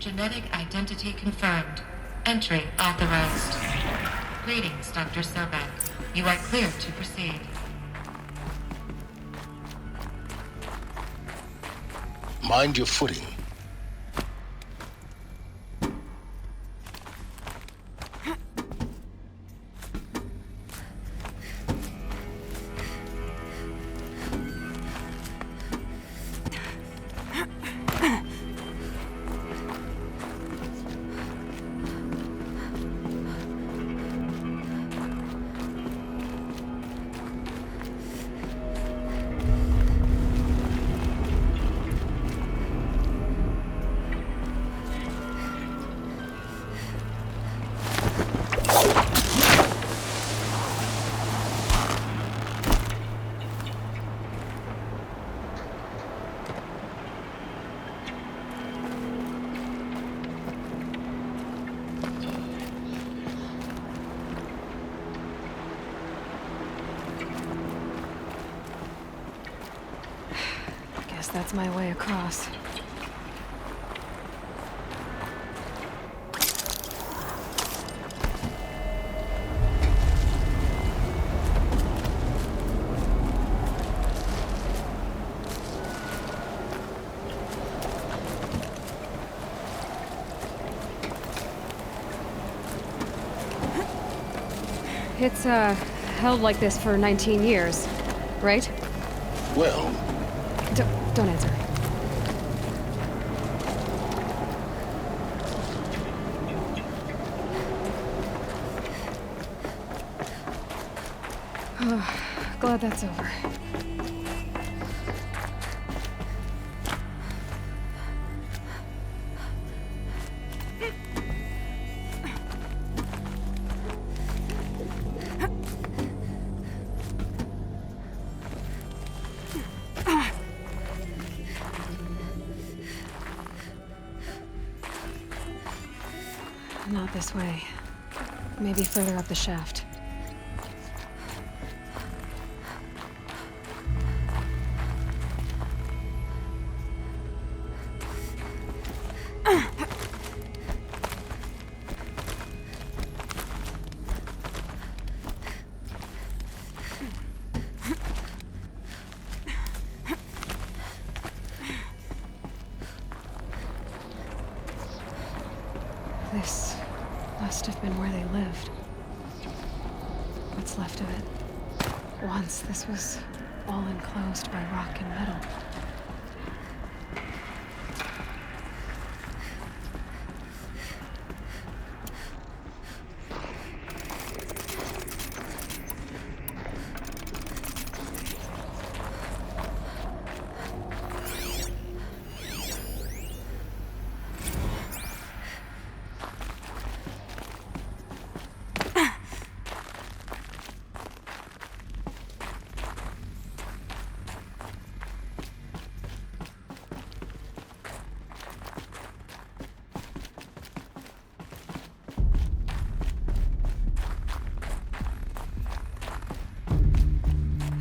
Genetic identity confirmed. Entry authorized. Greetings, Dr. Sobek. You are cleared to proceed. Mind your footing. That's my way across. It's, held like this for 19 years, right? Well... Don't answer. Glad that's over. Not this way. Maybe further up the shaft. This must have been where they lived. What's left of it. Once this was all enclosed by rock and metal.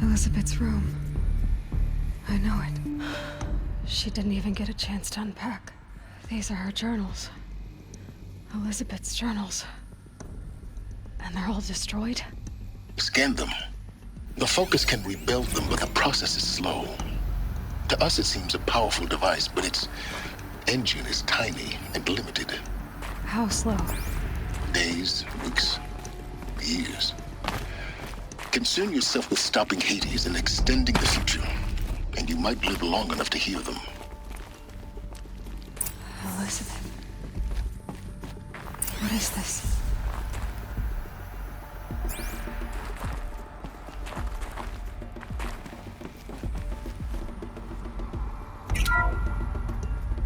Elizabeth's room. I know it. She didn't even get a chance to unpack. These are her journals. Elizabeth's journals. And they're all destroyed? Scan them. The Focus can rebuild them, but the process is slow. To us, it seems a powerful device, but its engine is tiny and limited. How slow? Days, weeks, years. Concern yourself with stopping Hades and extending the future, and you might live long enough to hear them. Elizabeth. What is this?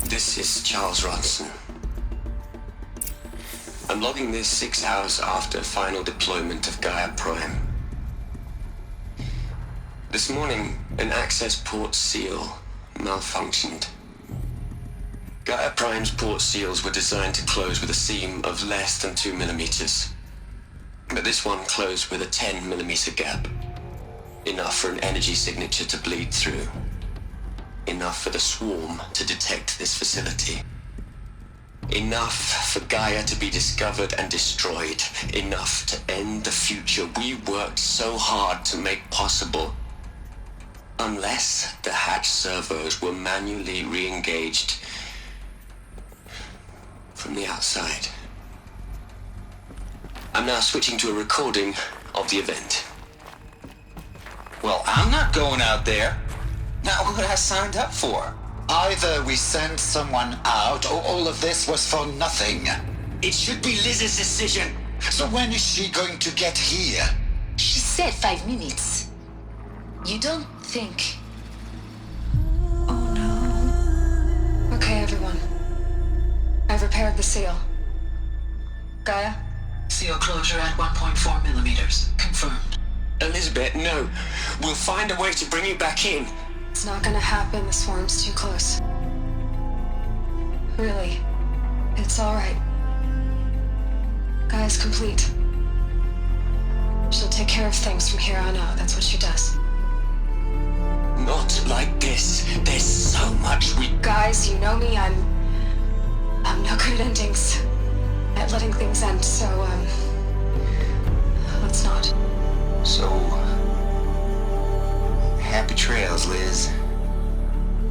This is Charles Ronson. I'm logging this 6 hours after final deployment of Gaia Prime. This morning, an access port seal malfunctioned. Gaia Prime's port seals were designed to close with a seam of less than 2 millimeters. But this one closed with a 10 millimeter gap. Enough for an energy signature to bleed through. Enough for the swarm to detect this facility. Enough for Gaia to be discovered and destroyed. Enough to end the future we worked so hard to make possible. Unless the hatch servos were manually re-engaged from the outside. I'm now switching to a recording of the event. Well, I'm not going out there. Not what I signed up for. Either we send someone out, or all of this was for nothing. It should be Liz's decision. So when is she going to get here? She said 5 minutes. You don't think... Oh no. Okay, everyone. I've repaired the seal. Gaia? Seal closure at 1.4 millimeters. Confirmed. Elizabeth, no. We'll find a way to bring you back in. It's not gonna happen, the swarm's too close. Really. It's alright. Gaia's complete. She'll take care of things from here on out, that's what she does. Not like this. There's so much we... Guys, you know me, I'm no good at endings. At letting things end, so, let's not. So, happy trails, Liz.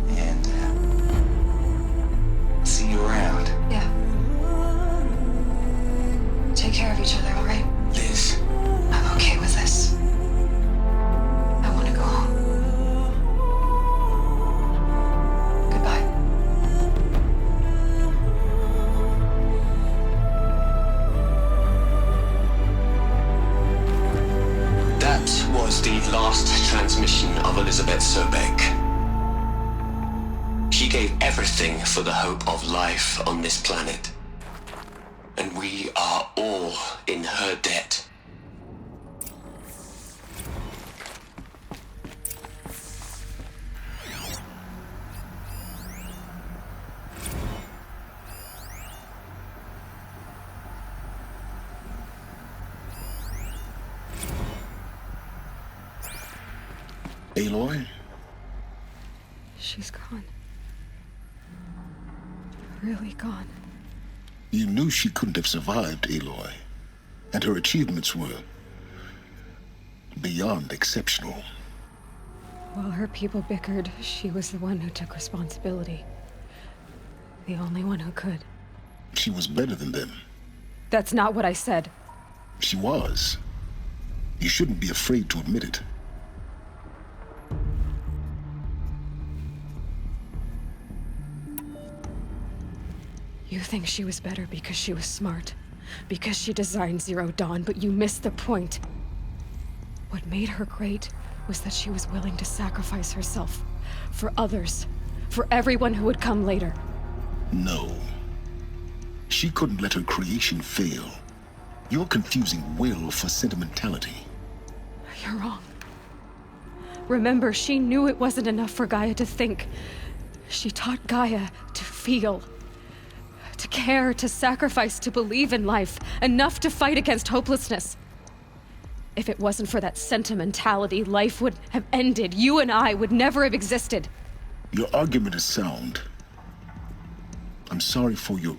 And, see you around. Yeah. Take care of each other, alright? Liz, I'm okay with this. I want to go home. Goodbye. that was the last transmission of Elizabeth Sobek. She gave everything for the hope of life on this planet. And we are all in her debt. Aloy? She's gone. Really gone. You knew she couldn't have survived, Aloy. And her achievements were beyond exceptional. While her people bickered, she was the one who took responsibility. The only one who could. She was better than them. That's not what I said. She was. You shouldn't be afraid to admit it. You think she was better because she was smart, because she designed Zero Dawn, but you missed the point. What made her great was that she was willing to sacrifice herself for others, for everyone who would come later. No. She couldn't let her creation fail. You're confusing will for sentimentality. You're wrong. Remember, she knew it wasn't enough for Gaia to think. She taught Gaia to feel. To care, to sacrifice, to believe in life, enough to fight against hopelessness. If it wasn't for that sentimentality, life would have ended. You and I would never have existed. Your argument is sound. I'm sorry for your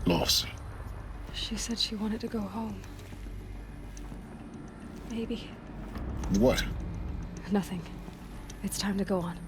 loss. She said she wanted to go home. Maybe. What? Nothing. It's time to go on.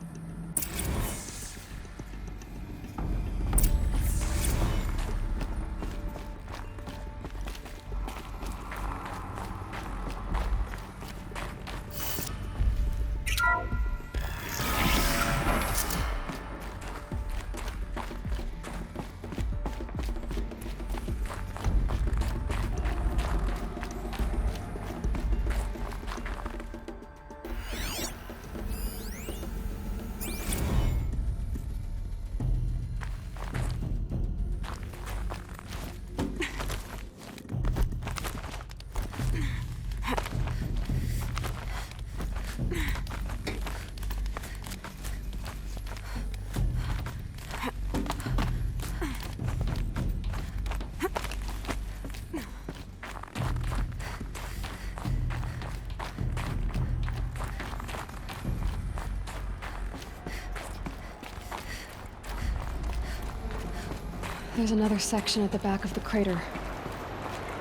There's another section at the back of the crater.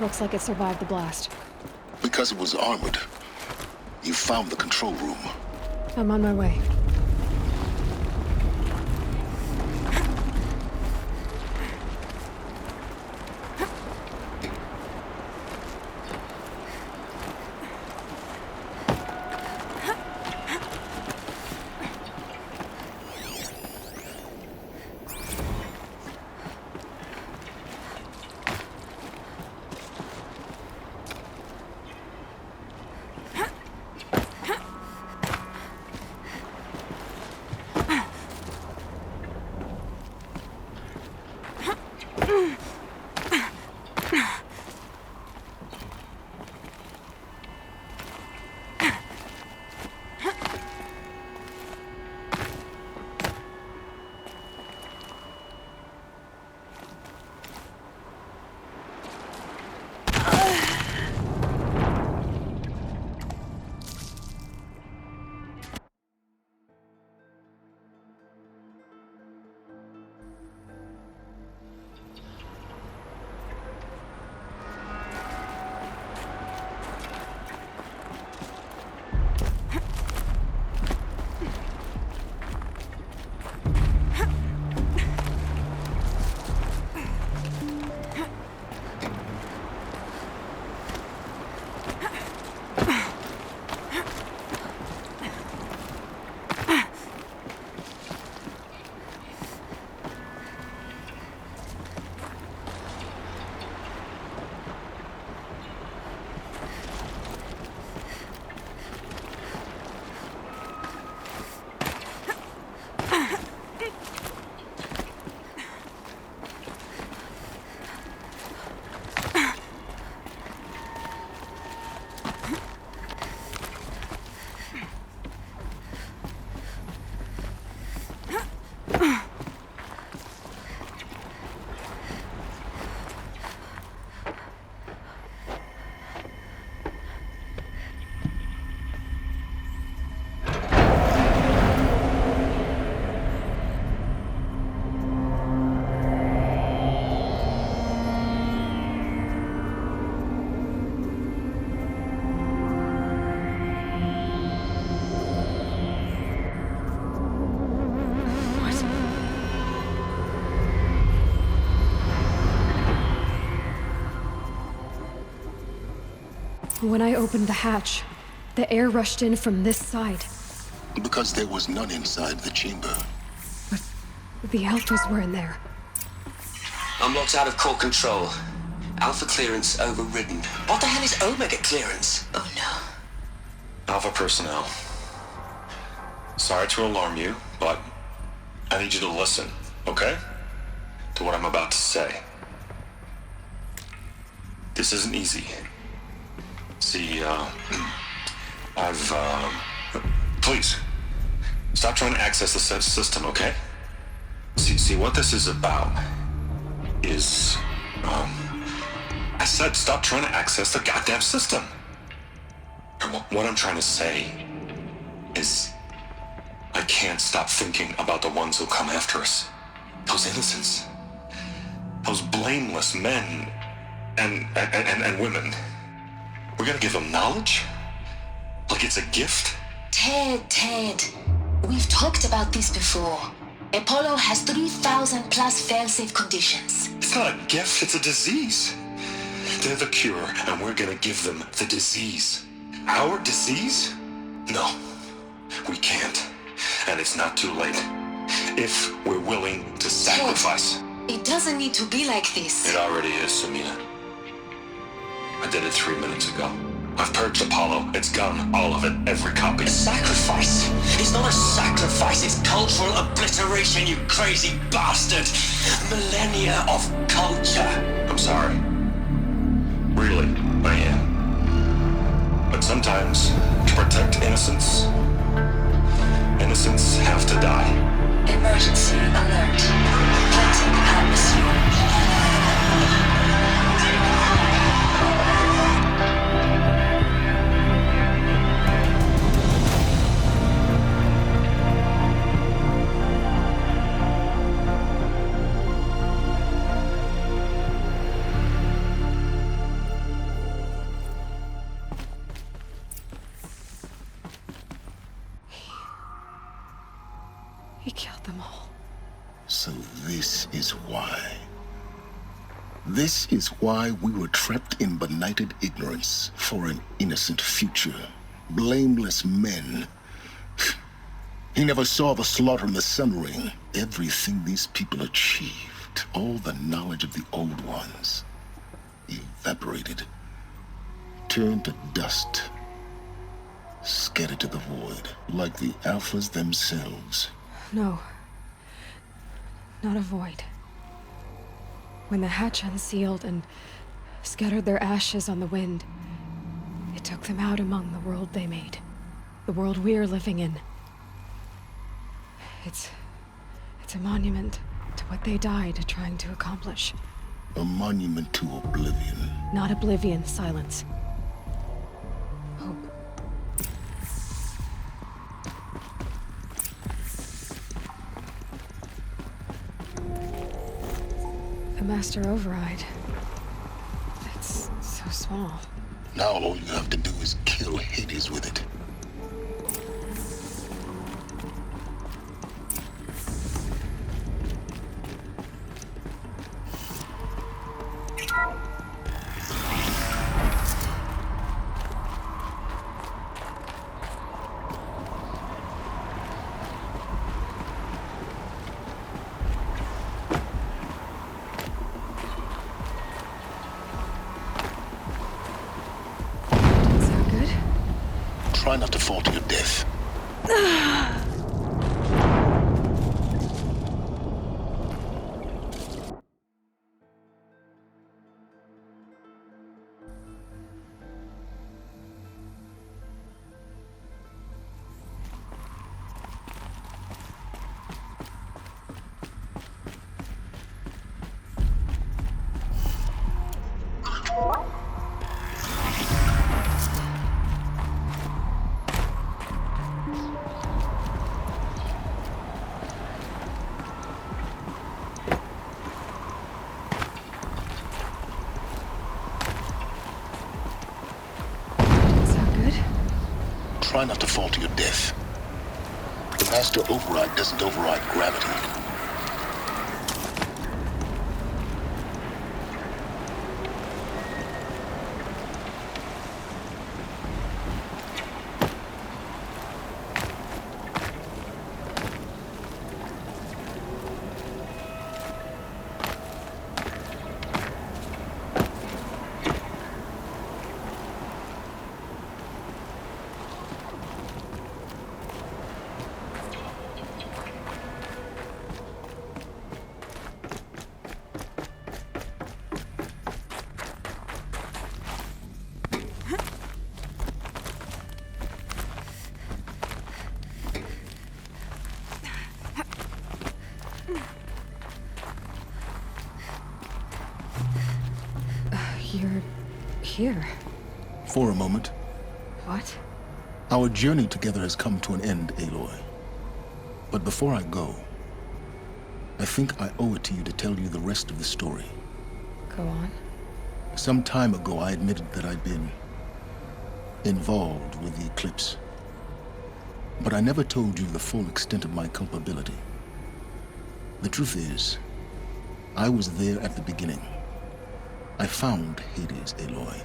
Looks like it survived the blast. Because it was armored, you found the control room. I'm on my way. When I opened the hatch, the air rushed in from this side. Because there was none inside the chamber. But the alphas were in there. I'm locked out of core control. Alpha clearance overridden. What the hell is Omega clearance? Oh no. Alpha personnel. Sorry to alarm you, but I need you to listen, okay? To what I'm about to say. This isn't easy. See, please, stop trying to access the system, okay? See, what this is about is, I said stop trying to access the goddamn system. And what I'm trying to say is, I can't stop thinking about the ones who come after us. Those innocents. Those blameless men and women. We're gonna give them knowledge? Like it's a gift? Ted. We've talked about this before. Apollo has 3,000 plus fail-safe conditions. It's not a gift, it's a disease. They're the cure, and we're gonna give them the disease. Our disease? No, we can't. And it's not too late. If we're willing to sacrifice. Ted, it doesn't need to be like this. It already is, Samina. I did it 3 minutes ago. I've purged Apollo. It's gone. All of it. Every copy. A sacrifice? It's not a sacrifice, it's cultural obliteration, you crazy bastard! Millennia of culture! I'm sorry. Really, I am. But sometimes, to protect innocence, innocents have to die. Emergency alert. Planting atmosphere. He killed them all. So this is why. This is why we were trapped in benighted ignorance for an innocent future. Blameless men. He never saw the slaughter in the Sun Ring. Everything these people achieved, all the knowledge of the old ones, evaporated, turned to dust, scattered to the void, like the Alphas themselves. No. Not a void. When the hatch unsealed and scattered their ashes on the wind, it took them out among the world they made. The world we're living in. It's a monument to what they died trying to accomplish. A monument to oblivion. Not oblivion, Silence. Hope. The Master Override. It's so small. Now all you have to do is kill Hades with it. Try not to fall to your death. Try not to fall to your death. The Master Override doesn't override gravity. You're here. For a moment. What? Our journey together has come to an end, Aloy. But before I go, I think I owe it to you to tell you the rest of the story. Go on. Some time ago, I admitted that I'd been involved with the eclipse. But I never told you the full extent of my culpability. The truth is, I was there at the beginning. I found Hades, Aloy,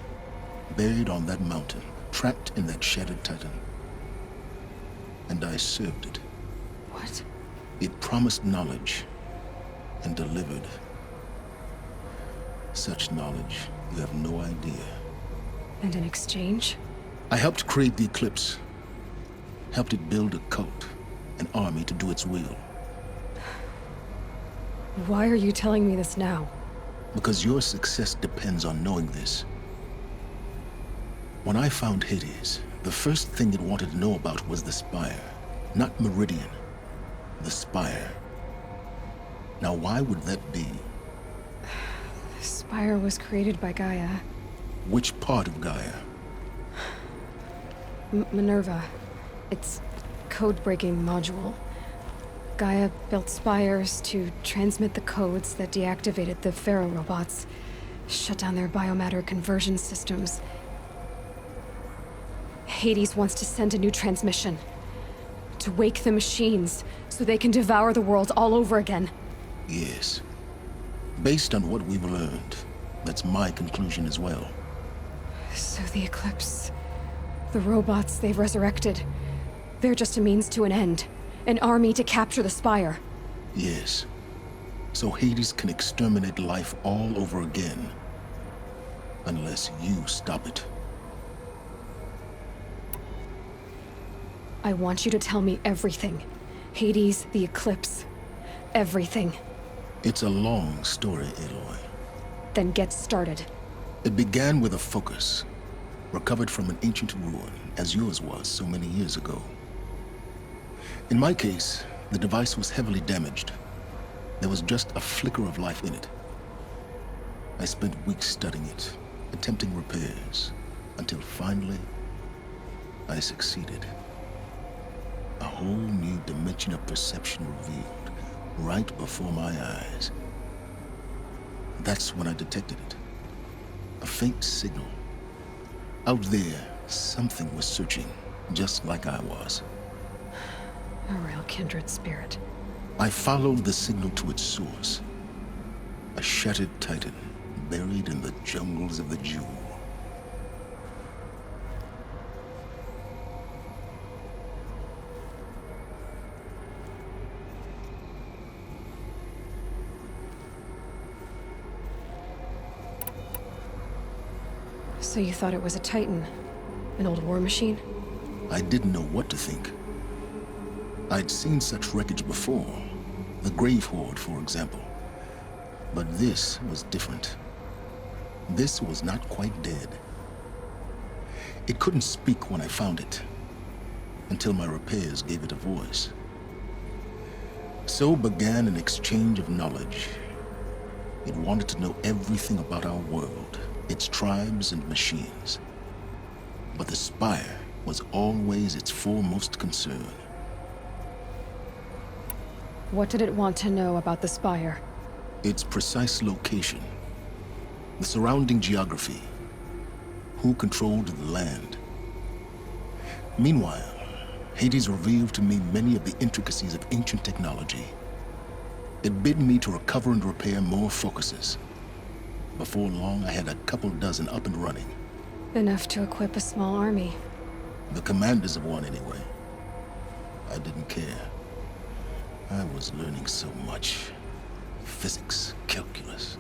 buried on that mountain, trapped in that shattered titan. And I served it. What? It promised knowledge and delivered. Such knowledge, you have no idea. And in exchange? I helped create the eclipse. Helped it build a cult, an army to do its will. Why are you telling me this now? Because your success depends on knowing this. When I found Hades, the first thing it wanted to know about was the Spire. Not Meridian. The Spire. Now, why would that be? The Spire was created by Gaia. Which part of Gaia? Minerva. It's code-breaking module. Gaia built spires to transmit the codes that deactivated the Pharaoh robots, shut down their biomatter conversion systems. Hades wants to send a new transmission To wake the machines, so they can devour the world all over again. Yes. Based on what we've learned, that's my conclusion as well. So the Eclipse... the robots they've resurrected... they're just a means to an end. An army to capture the Spire. Yes. So Hades can exterminate life all over again. Unless you stop it. I want you to tell me everything. Hades, the Eclipse... everything. It's a long story, Aloy. Then get started. It began with a focus, recovered from an ancient ruin, as yours was so many years ago. In my case, the device was heavily damaged. There was just a flicker of life in it. I spent weeks studying it, attempting repairs, until finally, I succeeded. A whole new dimension of perception revealed, right before my eyes. That's when I detected it. A faint signal. Out there, something was searching, just like I was. A real kindred spirit. I followed the signal to its source. A shattered titan, buried in the jungles of the Jewel. So you thought it was a titan? An old war machine? I didn't know what to think. I'd seen such wreckage before. The Grave Horde, for example. But this was different. This was not quite dead. It couldn't speak when I found it, until my repairs gave it a voice. So began an exchange of knowledge. It wanted to know everything about our world, its tribes and machines. But the Spire was always its foremost concern. What did it want to know about the Spire? Its precise location, the surrounding geography, who controlled the land. Meanwhile, Hades revealed to me many of the intricacies of ancient technology. It bid me to recover and repair more focuses. Before long, I had a couple dozen up and running. Enough to equip a small army. The commanders of one, anyway. I didn't care. I was learning so much. Physics, calculus.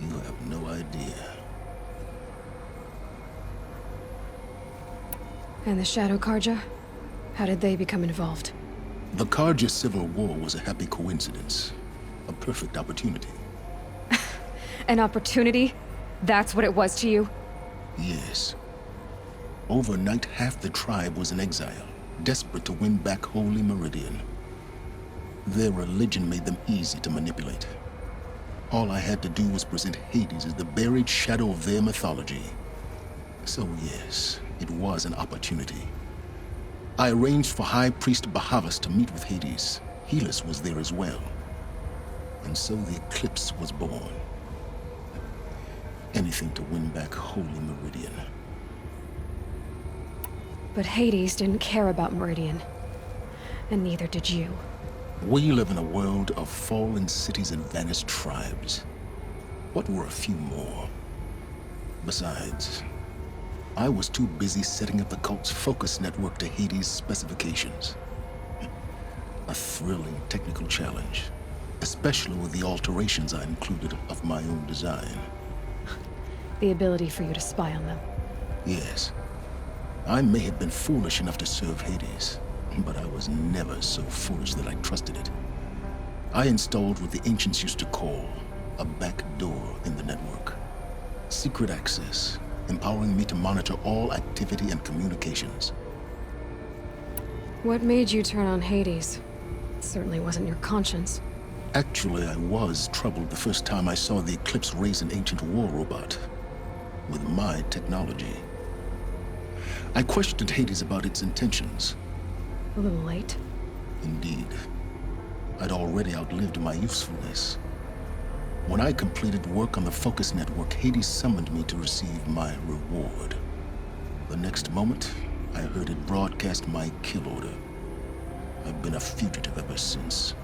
You have no idea. And the Shadow Karja? How did they become involved? The Karja Civil War was a happy coincidence. A perfect opportunity. An opportunity? That's what it was to you? Yes. Overnight, half the tribe was in exile, desperate to win back Holy Meridian. Their religion made them easy to manipulate. All I had to do was present Hades as the buried shadow of their mythology. So yes, it was an opportunity. I arranged for High Priest Bahavas to meet with Hades. Helis was there as well. And so the Eclipse was born. Anything to win back Holy Meridian. But Hades didn't care about Meridian. And neither did you. We live in a world of fallen cities and vanished tribes. What were a few more? Besides, I was too busy setting up the cult's focus network to Hades' specifications. A thrilling technical challenge, especially with the alterations I included of my own design. The ability for you to spy on them. Yes. I may have been foolish enough to serve Hades, but I was never so foolish that I trusted it. I installed what the ancients used to call a back door in the network. Secret access, empowering me to monitor all activity and communications. What made you turn on Hades? It certainly wasn't your conscience. Actually, I was troubled the first time I saw the Eclipse raise an ancient war robot. With my technology. I questioned Hades about its intentions. A little late. Indeed. I'd already outlived my usefulness. When I completed work on the Focus Network, Hades summoned me to receive my reward. The next moment, I heard it broadcast my kill order. I've been a fugitive ever since.